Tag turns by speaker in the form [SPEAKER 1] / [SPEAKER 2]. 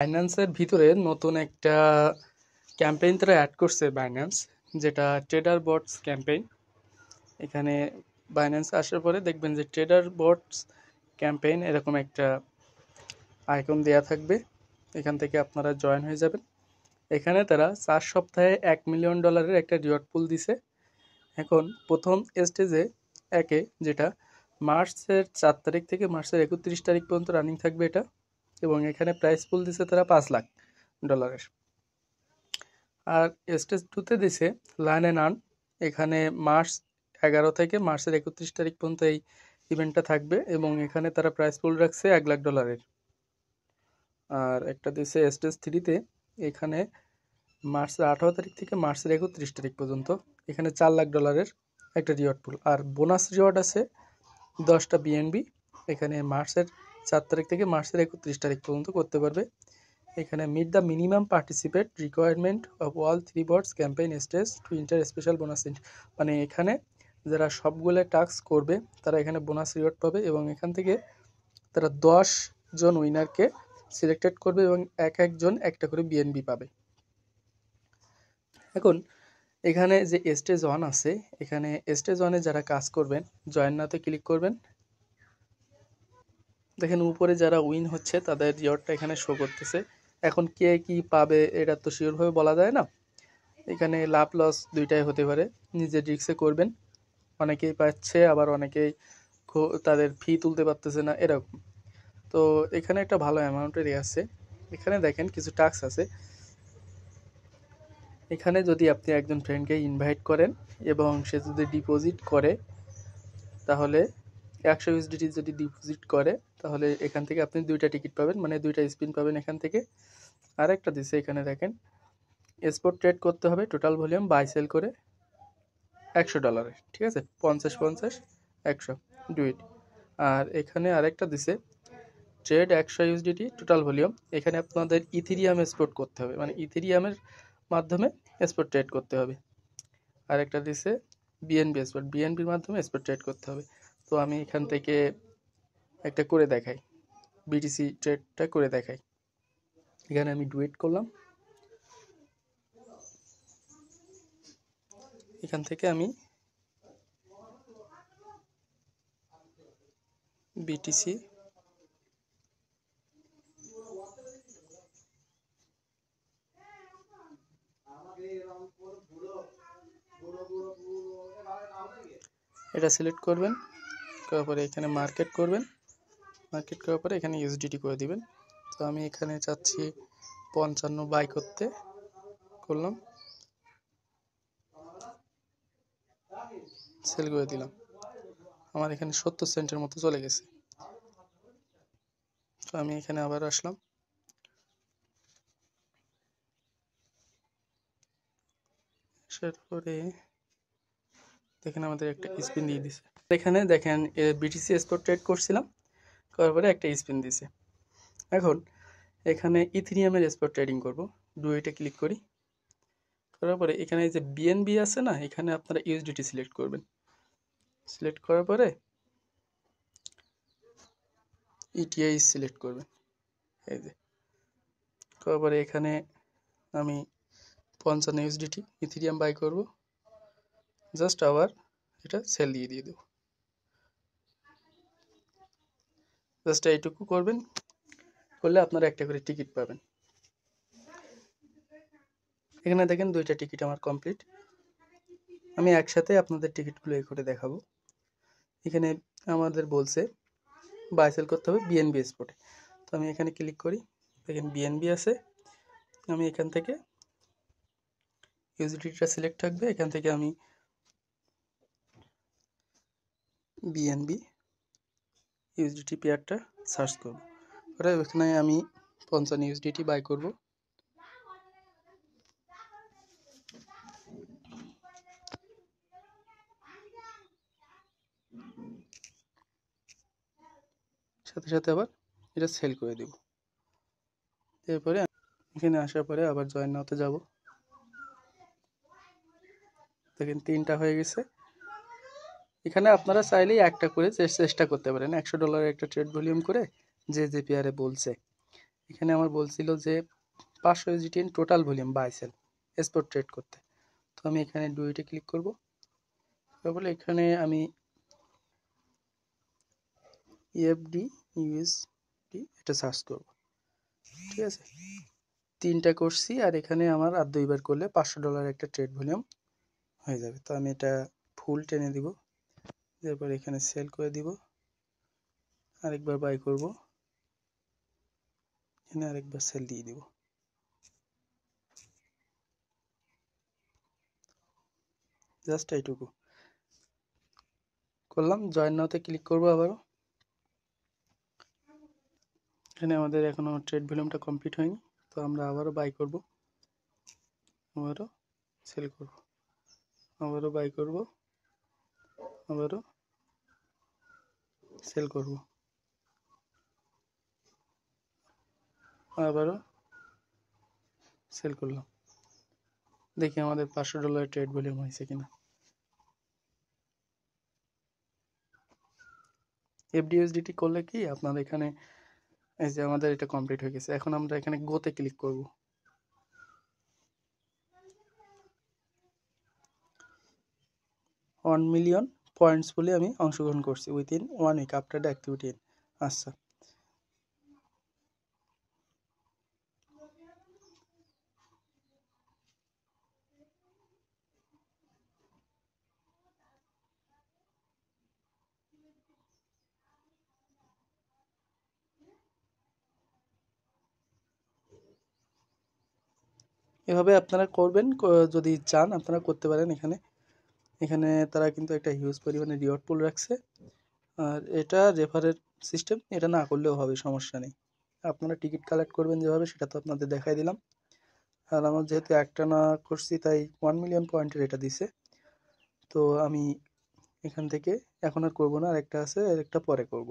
[SPEAKER 1] বাইন্যান্সের ভিতরে নতুন একটা ক্যাম্পেইন তারা অ্যাড করছে বাইন্যান্স, যেটা ট্রেডার বটস ক্যাম্পেইন। এখানে বাইন্যান্স আসার পরে দেখবেন যে ট্রেডার বটস ক্যাম্পেইন এরকম একটা আইকন দেয়া থাকবে। এখান থেকে আপনারা জয়েন হয়ে যাবেন। এখানে তারা 4 সপ্তাহে $1 মিলিয়ন একটা রিওয়ার্ড পুল দিছে। এখন প্রথম স্টেজে একে, যেটা মার্চের 4 তারিখ থেকে মার্চের 31 তারিখ পর্যন্ত রানিং থাকবে এটা, এবং এখানে প্রাইস পুল দিছে তারা $5 লাখ। আর স্টেজ 2তে দিছে লার্ন অ্যান্ড আর্ন। এখানে মার্চ 11 থেকে মার্চের 31 তারিখ পর্যন্ত এই ইভেন্টটা থাকবে, এবং এখানে তারা প্রাইস পুল রাখছে $1 লাখ। আর একটা দিছে স্টেজ 3তে, এখানে মার্চের 18 তারিখ থেকে মার্চের 31 তারিখ পর্যন্ত এখানে $4 লাখ একটা রিওয়ার্ড পুল। আর বোনাস রিওয়ার্ড আছে 10টা বিএনবি। এখানে মার্চের 4 তারিখ থেকে মার্চের 31 তারিখ পর্যন্ত করতে পারবে। এখানে meet the minimum participate requirement of all 3 bots campaign stage to enter special bonus. মানে এখানে যারা সবগুলো টাস্ক করবে তারা এখানে বোনাস রিওয়ার্ড পাবে, এবং এখান থেকে তারা 10 জন উইনারকে সিলেক্টেড করবে, এবং একজন একটা করে বিএনবি পাবে। এখন এখানে যে স্টেজ 1 আছে, এখানে স্টেজ 1-এ যারা কাজ করবেন জয়েন নাওতে ক্লিক করবেন। দেখেন উপরে যারা উইন হচ্ছে তাদের রিওয়ার্ডটা এখানে শো করতেছে। এখন কে কি পাবে এটা তো শিওরভাবে বলা যায় না। এখানে লাভ লস দুইটাই হতে পারে, নিজের রিস্কে করবেন। অনেকেই পাচ্ছে, আবার অনেকেই তাদের ফি তুলতে পারতেছে না, এরকম। তো এখানে একটা ভালো অ্যামাউন্টেরই আছে। এখানে দেখেন কিছু টাস্ক আছে। এখানে যদি আপনি একজন ফ্রেন্ডকে ইনভাইট করেন এবং সে যদি ডিপোজিট করে, তাহলে 100 USDT যদি ডিপোজিট করে, তাহলে এখান থেকে আপনি 2টা টিকিট পাবেন, মানে 2টা স্পিন পাবেন এখান থেকে। আর একটা দিছে এখানে দেখেন, স্পট ট্রেড করতে হবে টোটাল ভলিউম বাই সেল করে $100, ঠিক আছে, 50 50 100 ডু ইট। আর এখানে আরেকটা দিছে ট্রেড 100 USDT টোটাল ভলিউম। এখানে আপনাদের ইথেরিয়াম স্পট করতে হবে, মানে ইথেরিয়ামের মাধ্যমে স্পট ট্রেড করতে হবে। আর একটা দিছে বিএনবি স্পট, বিএনবির মাধ্যমে স্পট ট্রেড করতে হবে। তো আমি এখান থেকে একটা করে দেখাই, বিটিসি ট্রেডটা করে দেখাই। এখানে আমি ডুয়েট করলাম, এখান থেকে আমি বিটিসি এটা সিলেক্ট করবেন, করার পরে এখানে মার্কেট করবেন, মার্কেট করার পরে এখানে ইউএসডিটি করে দিবেন। তো আমি এখানে চাচ্ছি 55 বাই করতে, করলাম, সেল করে দিলাম। আমার এখানে 70 সেন্টের মতো চলে গেছে। তো আমি এখানে আবার আসলাম, আসার পরে দেখেন আমাদের একটা স্পিন দিয়ে দিছে। এখানে দেখেন বিটিসি স্পট ট্রেড করছিলাম, করার পরে একটা স্পিন দিছে। এখন এখানে ইথেরিয়ামের স্পট ট্রেডিং করব, ডুয়েটে ক্লিক করি। করার পরে এখানে যে বিএনবি আছে না, এখানে আপনারা ইউএসডিটি সিলেক্ট করবেন। সিলেক্ট করার পরে ইটিআই সিলেক্ট করবেন, এই যে। করার পরে এখানে আমি 55 ইউএসডিটি ইথেরিয়াম বাই করব, জাস্ট আবার এটা সেল দিয়ে দেবো। জাস্ট এইটুকু করবেন, করলে আপনারা একটা করে টিকিট পাবেন। এখানে দেখেন 2টা টিকিট আমার কমপ্লিট। আমি একসাথে আপনাদের টিকিটগুলো এই করে দেখাবো। এখানে আমাদের বলছে বাই সেল করতে হবে বিএনবি স্পটে। তো আমি এখানে ক্লিক করি, দেখেন বিএনবি আছে। আমি এখান থেকে ইউএসডিটিটা সিলেক্ট থাকবে, এখান থেকে আমি বিএনবি ইউএসডিটি পেয়ারটা সার্চ করব। পরে ওখানে আমি 55 ইউএসডিটি বাই করব। সাথে সাথে আবার এটা সেল করে দেব। এরপরে এখানে আসার পরে আবার জয়েন নাওতে যাব। দেখেন 3টা হয়ে গেছে। এখানে আপনারা চাইলেই একটা করে চেষ্টা করতে পারেন, $100 একটা ট্রেড ভলিউম করে যে যে পেয়ারে বলছে। এখানে আমার বলছিল যে 500 USDT total volume buy sell spot trade করতে। তো আমি এখানে ডুইটে ক্লিক করব। তারপরে এখানে আমি EFD USD এটা সার্চ করব। ঠিক আছে, 3টা করছি আর এখানে আমার আর 2বার করলে $500 একটা ট্রেড ভলিউম হয়ে যাবে। তো আমি এটা ফুল টেনে দিব, তারপর এখানে সেল করে দিব, আরেকবার বাই করব, এখানে আরেকবার সেল দিয়ে দিব। জাস্ট এইটুকু করলাম। জয়েন নাওতে ক্লিক করব আবারও। এখানে আমাদের এখনো ট্রেড ভলিউমটা কমপ্লিট হয়নি, তো আমরা আবারও বাই করব, আবারও সেল করব, আবারও বাই করব, আবারও সেল করব, আবারও সেল করলাম। দেখি আমাদের $500 ট্রেড ভলিউম হয়েছে কিনা। FDUSDT করলে কি আপনার এখানে এই যে আমাদের এটা কমপ্লিট হয়ে গেছে। এখন আমরা এখানে গোতে ক্লিক করব। $1 মিলিয়ন পয়েন্টস বলে আমি অংশগ্রহণ করছি within 1 week after the activity. আচ্ছা, এভাবে আপনারা করবেন। যদি চান আপনারা করতে পারেন। এখানে এখানে তারা কিন্তু একটা হিউজ পরিমাণে রিওয়ার্ড পুল রাখছে। আর এটা রেফারের সিস্টেম, এটা না করলেও হবে, সমস্যা নেই। আপনারা টিকিট কালেক্ট করবেন যেভাবে, সেটা তো আপনাদের দেখাই দিলাম। আর আমার যেহেতু একটা না করছি তাই 1 মিলিয়ন পয়েন্টের এটা দিছে। তো আমি এখান থেকে এখন আর করবো না, আরেকটা আছে, আরেকটা পরে করব।